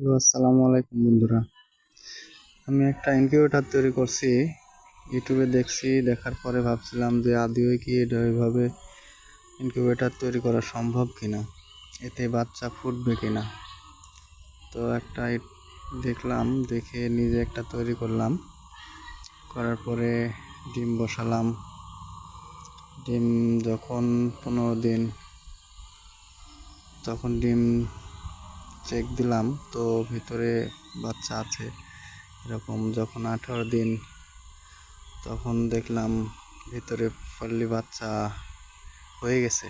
Hello, আসসালামু আলাইকুম বন্ধুরা। আমি একটা ইনকিউবেটর তৈরি করছি। ইউটিউবে দেখছি, দেখার পরে ভাবছিলাম যে আদৌ কি এটা ওইভাবে ইনকিউবেটর তৈরি করা সম্ভব কিনা, এতে বাচ্চা ফুটবে কিনা। তো একটা দেখলাম, দেখে নিজে একটা তৈরি করলাম। করার পরে ডিম বসালাম। ডিম যখন 15 দিন, তখন ডিম চেক দিলাম, তো ভিতরে বাচ্চা আছে। এরকম যখন 18 দিন, তখন দেখলাম ভিতরে ফার্লি বাচ্চা হয়ে গেছে।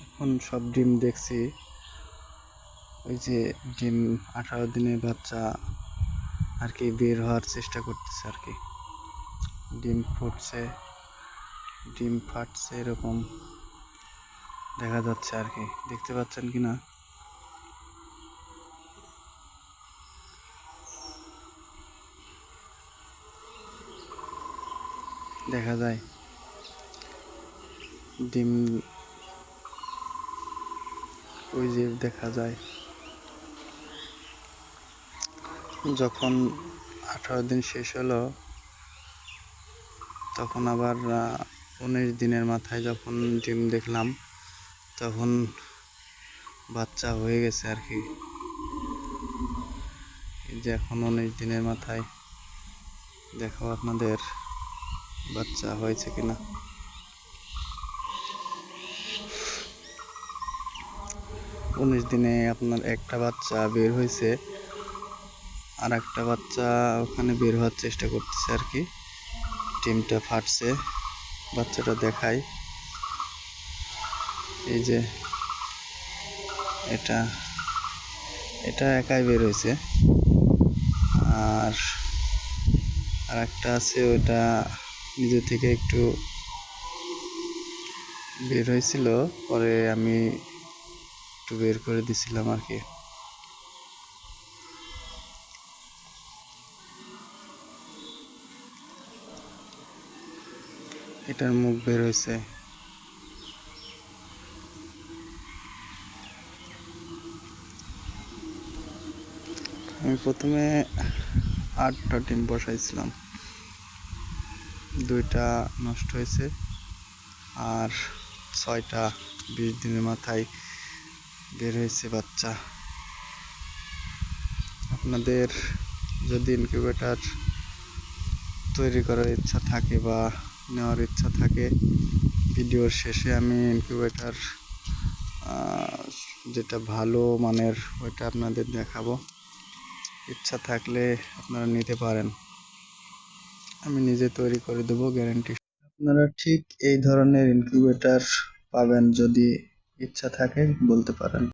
এখন সব ডিম দেখছি, ওই যে ডিম 18 দিনের বাচ্চা আর কি বের হওয়ার চেষ্টা করতেছে আর কি। ডিম ফুটছে, ডিম ফাটছে, এরকম দেখা যাচ্ছে আর কি। দেখতে পাচ্ছেন কিনা দেখা যায় ডিম, ওই যে দেখা যায়। যখন 18 দিন শেষ হলো, তখন আবার 19 দিনের মাথায় যখন ডিম দেখলাম, তখন বাচ্চা হয়ে গেছে আর কি। এই যে এখন 19 দিনের মাথায় দেখো আপনাদের বাচ্চা হয়েছে কিনা। 19 দিনে আপনার একটা বাচ্চা বের হয়েছে, আর একটা বাচ্চা ওখানে বের হওয়ার চেষ্টা করতেছে আর কি। ডিমটা ফাটছে, বাচ্চাটা দেখাই। এই যে এটা এটা একাই বের হয়েছে, আর একটা আছে, ওটা নিজে থেকে একটু বের হয়েছিল, পরে আমি একটু বের করে দিছিলাম আর কি। এটার মুখ বের হয়েছে। আমি প্রথমে 8টা ডিম বসাইছিলাম, 2টা নষ্ট হয়েছে, আর 6টা 20 দিনের মাথায় বের হয়েছে বাচ্চা। আপনাদের যদি ইনকিউবেটর তৈরি করার ইচ্ছা থাকে বা নেওয়ার ইচ্ছা থাকে, ভিডিওর শেষে আমি ইনকিউবেটর যেটা ভালো মানের ওইটা আপনাদের দেখাবো। ইচ্ছা থাকলে আপনারা নিতে পারেন, আমি নিজে তৈরি করে দেবো, গ্যারান্টি। আপনারা ঠিক এই ধরনের ইনকিউবেটর পাবেন, যদি ইচ্ছা থাকে বলতে পারেন।